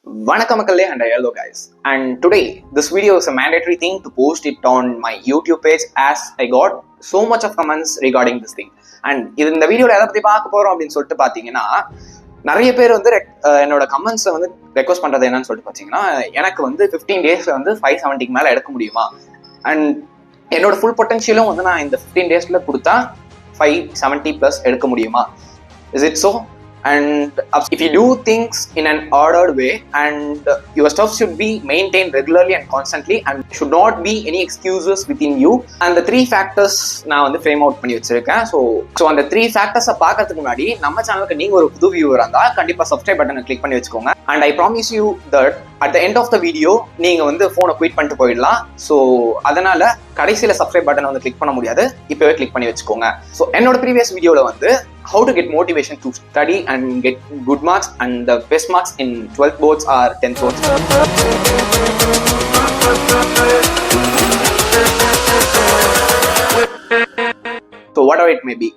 Vanakkam Makalle and hello guys. And today this video is a mandatory thing to post it on my YouTube page as I got so much of comments regarding this thing. And இந்த வீடியோல எதை பத்தி பார்க்க போறோம் அப்படின்னு சொல்லிட்டு பாத்தீங்கன்னா, நிறைய பேர் வந்து என்னோட கமெண்ட்ஸை வந்து ரெக்வஸ்ட் பண்றது என்னன்னு சொல்லிட்டு பாத்தீங்கன்னா, எனக்கு வந்து 15 டேஸ்ல வந்து 570க்கு மேல எடுக்க முடியுமா, அண்ட் என்னோட ஃபுல் பொட்டன்ஷியலும் வந்து நான் இந்த 15 டேஸ்ல கொடுத்தா 570 plus எடுக்க முடியுமா? Is it so? And if you do things in an ordered way, and your stuff should be maintained regularly and constantly, and should not be any excuses within you. And the 3 factors நான் வந்து frame out பண்ணி வச்சிருக்கேன். So அந்த 3 factors பார்க்கறதுக்கு முன்னாடி நம்ம சேனலுக்கு நீங்க ஒரு புது வியூவர் இருந்தா கண்டிப்பா subscribe பட்டனை click பண்ணி வச்சுக்கோங்க. And I promise you that at the end of the video நீங்க வந்து போனை குயிட் பண்ணிட்டு போயிடலாம். ஸோ அதனால கடைசியில சப்ஸ்கிரைப் பட்டன் வந்து கிளிக் பண்ண முடியாது, இப்பவே கிளிக் பண்ணி வச்சுக்கோங்க. ஸோ என்னோட ப்ரீவியஸ் வீடியோல வந்து how to get motivation to study and get good marks, and the best marks in 12th boards or 10th boards. So whatever it may be,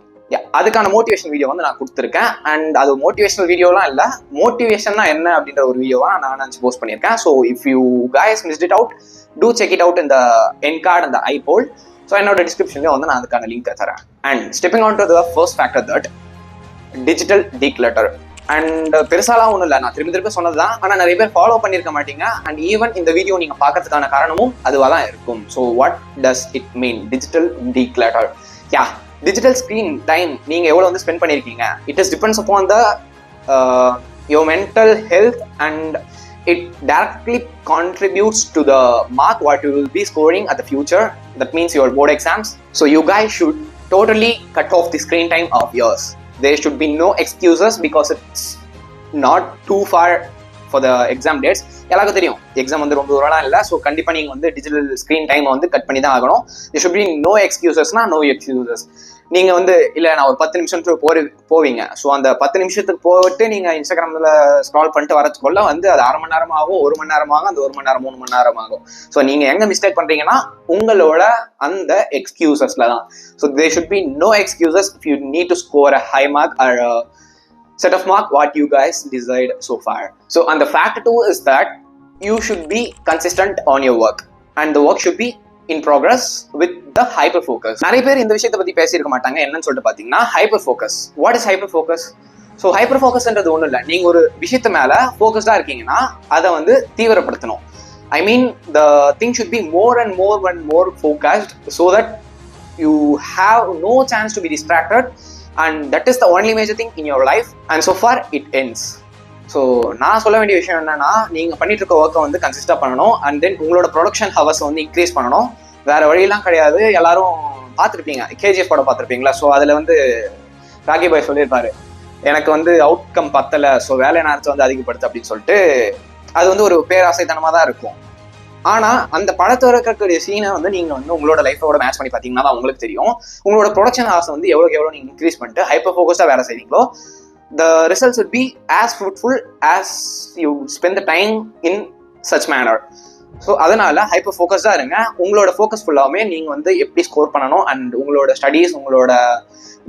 அதுக்கான மோட்டிவேஷன் வீடியோ வந்து நான் கொடுத்துருக்கேன். அண்ட் அது மோட்டிவேஷனல் வீடியோலாம் இல்லை, மோட்டிவேஷன்னா என்ன அப்படின்ற ஒரு வீடியோவா நான் நினச்சி போஸ்ட் பண்ணியிருக்கேன். So if you guys missed it out, do check it out in the end card and the I poll. So என்னோட டிஸ்கிரிப்ஷன்லேயே வந்து நான் அதுக்கான லிங்க் தரேன். And stepping on to the first factor, that digital declutter. And பெருசாலாம் ஒன்றும் இல்லை, நான் திரும்ப சொன்னது தான், ஆனால் நிறைய பேர் ஃபாலோ பண்ணியிருக்க மாட்டீங்க. அண்ட் ஈவன் இந்த வீடியோ நீங்கள் பார்க்கறதுக்கான காரணமும் அதுவாக தான் இருக்கும். So what does it mean digital declutter? Digital screen time நீங்கள் எவ்வளோ வந்து ஸ்பெண்ட் பண்ணியிருக்கீங்க, it is depends upon the your mental health, and it directly contributes to the mark what you will be scoring at the future. That means your board exams. So you guys should totally cut off the screen time of yours. There should be no excuses because it's not too far for the exam dates. எல்லாருக்கும் தெரியும் exam வந்து ரொம்ப தூரம்லாம் இல்லை. So கண்டிப்பாக நீங்கள் வந்து digital screen டைமை வந்து கட் பண்ணி தான் ஆகணும். there should be no excuses. No excuses. நீங்கள் வந்து இல்லை நான் ஒரு 10 நிமிஷத்துக்கு போவீங்க. ஸோ அந்த 10 நிமிஷத்துக்கு போட்டு நீங்கள் இன்ஸ்டாகிராமில் ஸ்க்ரால் பண்ணிட்டு வரதுக்குள்ள வந்து அது 1/2 மணி நேரம் ஆகும், 1 மணி நேரம் ஆகும், அந்த 1 மணி நேரம் 3 மணி நேரம் ஆகும். ஸோ நீங்கள் எங்கே மிஸ்டேக் பண்ணுறீங்கன்னா உங்களோட அந்த எக்ஸ்கியூசஸில் தான். So there should be no excuses if you need to score a high mark or a set of mark what you guys decide so far. So and the factor 2 is that you should be consistent on your work, and the work should be in progress with the hyper focus. நிறைய பேர் இந்த விஷயத்தை பத்தி பேசியிருக்க மாட்டாங்க. என்னன்னு சொல்லிட்டு பாத்தீங்கன்னா hyper focus. What is hyper focus? So hyper ஃபோக்கஸ்ன்றது ஒன்றும் இல்லை, நீங்க ஒரு விஷயத்து மேல ஃபோக்கஸ்டா இருக்கீங்கன்னா அதை வந்து தீவிரப்படுத்தணும். I mean the thing should be more and more focused so that you have no chance to be distracted, and that is the only major thing in your life, and so far it ends. So நான் சொல்ல வேண்டிய விஷயம் என்னன்னா, நீங்கள் பண்ணிட்டு இருக்க ஒர்க்கை வந்து கன்சிஸ்டாக பண்ணணும், அண்ட் தென் உங்களோட ப்ரொடக்ஷன் ஹவர்ஸ் வந்து இன்க்ரீஸ் பண்ணணும். வேற வழியெல்லாம் கிடையாது. எல்லாரும் பார்த்துருப்பீங்க, கேஜிஎஃப் படம் பார்த்துருப்பீங்களா? ஸோ அதில் வந்து ராகி பாய் சொல்லியிருப்பாரு, எனக்கு வந்து அவுட்கம் பத்தலை, ஸோ வேலை நேரத்தை வந்து அதிகப்படுத்து அப்படின்னு சொல்லிட்டு. அது வந்து ஒரு பேராசைத்தனமாக தான் இருக்கும். ஆனால் அந்த படத்தை இருக்கக்கூடிய சீனை வந்து நீங்கள் வந்து உங்களோட லைஃபோட மேட்ச் பண்ணி பார்த்தீங்கன்னா தான் உங்களுக்கு தெரியும், உங்களோட ப்ரொடக்ஷன் ஹவர்ஸ் வந்து எவ்வளோ நீங்கள் இன்க்ரீஸ் பண்ணிட்டு ஹைப்பர் ஃபோக்கஸ்டாக வேலை செய்வீங்களோ, the results would be as fruitful as you spend the time in such manner. So அதனால ஹைப்பர் ஃபோக்கஸ்டாக இருங்க. உங்களோட ஃபோக்கஸ் ஃபுல்லாகவே நீங்கள் வந்து எப்படி ஸ்கோர் பண்ணணும், அண்ட் உங்களோட ஸ்டடீஸ், உங்களோட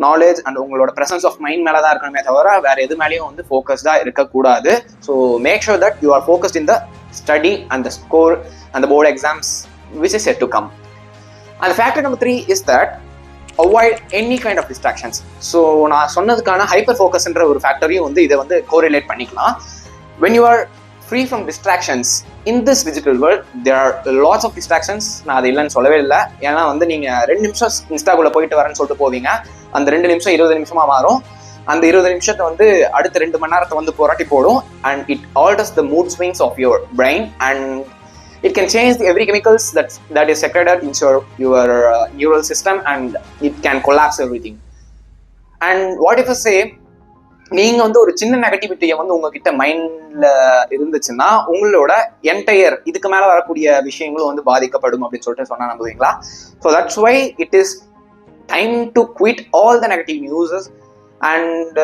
நாலேஜ் அண்ட் உங்களோட ப்ரெசன்ஸ் ஆஃப் மைண்ட் மேலே தான் இருக்கணுமே தவிர வேற எது மேலேயும் வந்து ஃபோக்கஸ்டாக இருக்கக்கூடாது. So make sure that you are focused in the study and the score and the board exams which is yet to come. And factor number 3 is that avoid any kind of distractions. So நான் சொன்னதுக்கான hyper ஃபோக்கஸ்ன்ற ஒரு ஃபேக்டரையும் வந்து இதை வந்து correlate பண்ணிக்கலாம். when you are free from distractions in this digital world, there are lots of distractions. நான் அது இல்லைன்னு சொல்லவே இல்லை. ஏன்னா வந்து நீங்கள் 2 நிமிஷம் இன்ஸ்டாக்குள்ளே போயிட்டு வரேன்னு சொல்லிட்டு போவீங்க, அந்த 2 நிமிஷம் 20 நிமிஷமாக மாறும். அந்த 20 நிமிஷத்தை வந்து அடுத்த 2 மணி நேரத்தை வந்து புரட்டி போடும், and it alters the mood swings of your brain, and it can change every chemicals that is secreted in your neural system, and it can collapse everything. And what if I say, நீங்க வந்து ஒரு சின்ன நெகட்டிவிட்டியை வந்து உங்ககிட்ட மைண்ட்ல இருந்துச்சுன்னா உங்களோட entire இதுக்கு மேல வரக்கூடிய விஷயங்களும் வந்து பாதிக்கப்படும் அப்படின்னு சொல்லிட்டு சொன்னா நம்புவீங்களா? So that's why it is time to quit all the negative newses, and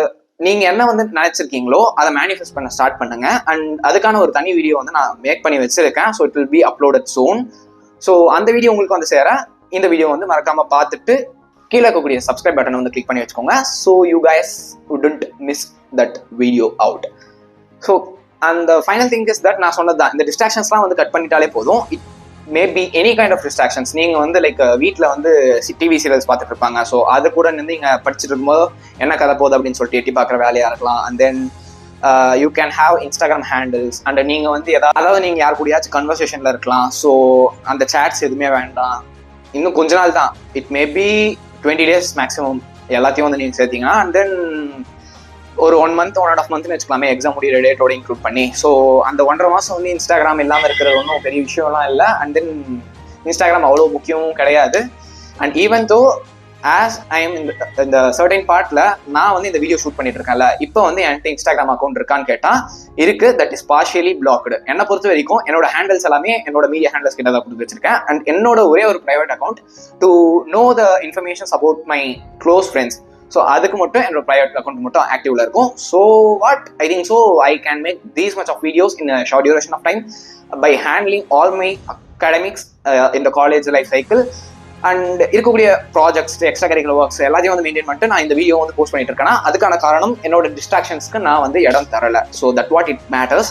நீங்க என்ன வந்து நினைச்சிருக்கீங்களோ அதை மேனிஃபெஸ்ட் பண்ண ஸ்டார்ட் பண்ணுங்க. அண்ட் அதுக்கான ஒரு தனி வீடியோ வந்து நான் மேக் பண்ணி வச்சிருக்கேன். So it will be uploaded soon. So அந்த வீடியோ உங்களுக்கு வந்து சேர இந்த வீடியோ வந்து மறக்காம பார்த்துட்டு கீழே இருக்கக்கூடிய சப்ஸ்கிரைப் பட்டன் வந்து கிளிக் பண்ணி வச்சுக்கோங்க. So you guys wouldn't miss that video out. So and final thing is that நான் சொன்னது தான், இந்த டிஸ்ட்ராக்ஷன்ஸ்லாம் வந்து கட் பண்ணிட்டாலே போதும். It maybe any kind of distractions. நீங்கள் வந்து லைக் வீட்டில் வந்து டிவி சீரியல்ஸ் பார்த்துட்டு இருப்பாங்க, ஸோ அது கூட நின்று நீங்கள் படிச்சுட்டு இருக்கும்போது என்ன கதை போகுது அப்படின்னு சொல்லிட்டு எட்டி பார்க்குற வேலையாக இருக்கலாம். And then you can have Instagram handles. And நீங்கள் வந்து அதாவது நீங்கள் யார் கூடயாச்சும் கன்வர்சேஷனில் இருக்கலாம். ஸோ அந்த சேட்ஸ் எதுவுமே வேண்டாம். இன்னும் கொஞ்ச நாள் தான், இட் மேபி 20 days மேக்ஸிமம் எல்லாத்தையும் வந்து நீங்கள் சேர்த்தீங்கன்னா. அண்ட் தென் ஒரு 1 month 1.5 month வச்சுக்கலாமே, எக்ஸாம் முடிகிற டேட்டோட இன்க்ளூட் பண்ணி. ஸோ அந்த 1.5 மாதம் வந்து இன்ஸ்டாகிராம் இல்லாமல் இருக்கிறது ஒன்றும் பெரிய விஷயம்லாம் இல்லை. அண்ட் தென் இன்ஸ்டாகிராம் அவ்வளோ முக்கியமும் கிடையாது. And even though as I am இந்த சர்டைன் பார்ட்டில் நான் வந்து இந்த வீடியோ ஷூட் பண்ணிட்டு இருக்கேன்ல, இப்போ வந்து என்கிட்ட இன்ஸ்டாகிராம் அக்கௌண்ட் இருக்கான்னு கேட்டால் இருக்கு. That is partially blocked. என்னை பொறுத்த வரைக்கும் என்னோட ஹேண்டில்ஸ் எல்லாமே என்னோட மீடியா ஹேண்டில்ஸ் கிட்ட தான் கொடுத்து வச்சிருக்கேன். அண்ட் என்னோட ஒரே ஒரு private account to know the informations about my close friends. So அதுக்கு மட்டும் என்னோட ப்ரைவேட் அக்கௌண்ட் மட்டும் ஆக்டிவ்ல இருக்கும். So what I think so I can make these much of videos in short duration of time by handling all my academics இந்த college life cycle and இருக்கக்கூடிய projects, extra curricular works எல்லாத்தையும் வந்து maintain பண்ணிட்டு நான் இந்த video வந்து post பண்ணிட்டு இருக்கேன்னா அதுக்கான காரணம் என்னோட டிஸ்ட்ராக்ஷன்ஸ்க்கு நான் வந்து இடம் தரல. So that what it matters.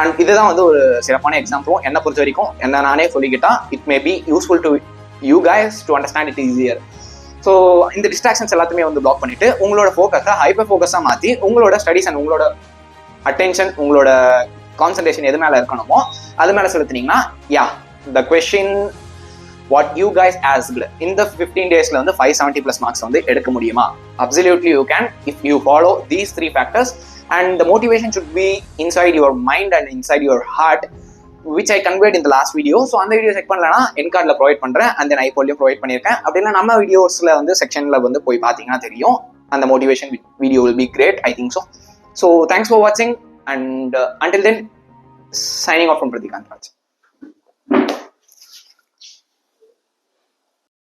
And இதுதான் வந்து ஒரு சிறப்பான எக்ஸாம்பிளும் என்னை பொறுத்த வரைக்கும். என்ன நானே சொல்லிக்கிட்டா it may be useful to you guys to understand it easier. So இந்த டிஸ்ட்ராக்ஷன்ஸ் எல்லாத்தையுமே வந்து பிளாக் பண்ணிட்டு உங்களோட ஃபோக்கஸை ஹைப்பர் ஃபோக்கஸாக மாற்றி உங்களோட ஸ்டடீஸ் அண்ட் உங்களோட அட்டென்ஷன், உங்களோட கான்சன்ட்ரேஷன் எது மேலே இருக்கணுமோ அது மேலே செலுத்தினீங்கன்னா the question what you guys asked இந்த 15 days வந்து 570+ மார்க்ஸ் வந்து எடுக்க முடியுமா? Absolutely you can if you follow these 3 factors. And the motivation should be inside your mind and inside your heart, which I conveyed in the last video. So அந்த video check பண்ணலன்னா என் கார்டில் provide பண்ணுறேன். And then ஐபோலையும் provide பண்ணியிருக்கேன். அப்படின்னா நம்ம வீடியோஸில் வந்து செக்ஷனில் வந்து போய் பார்த்தீங்கன்னா தெரியும். அந்த motivation video will be great, I think so. So thanks for வாட்சிங் and until then, signing off from Pratikant Raj.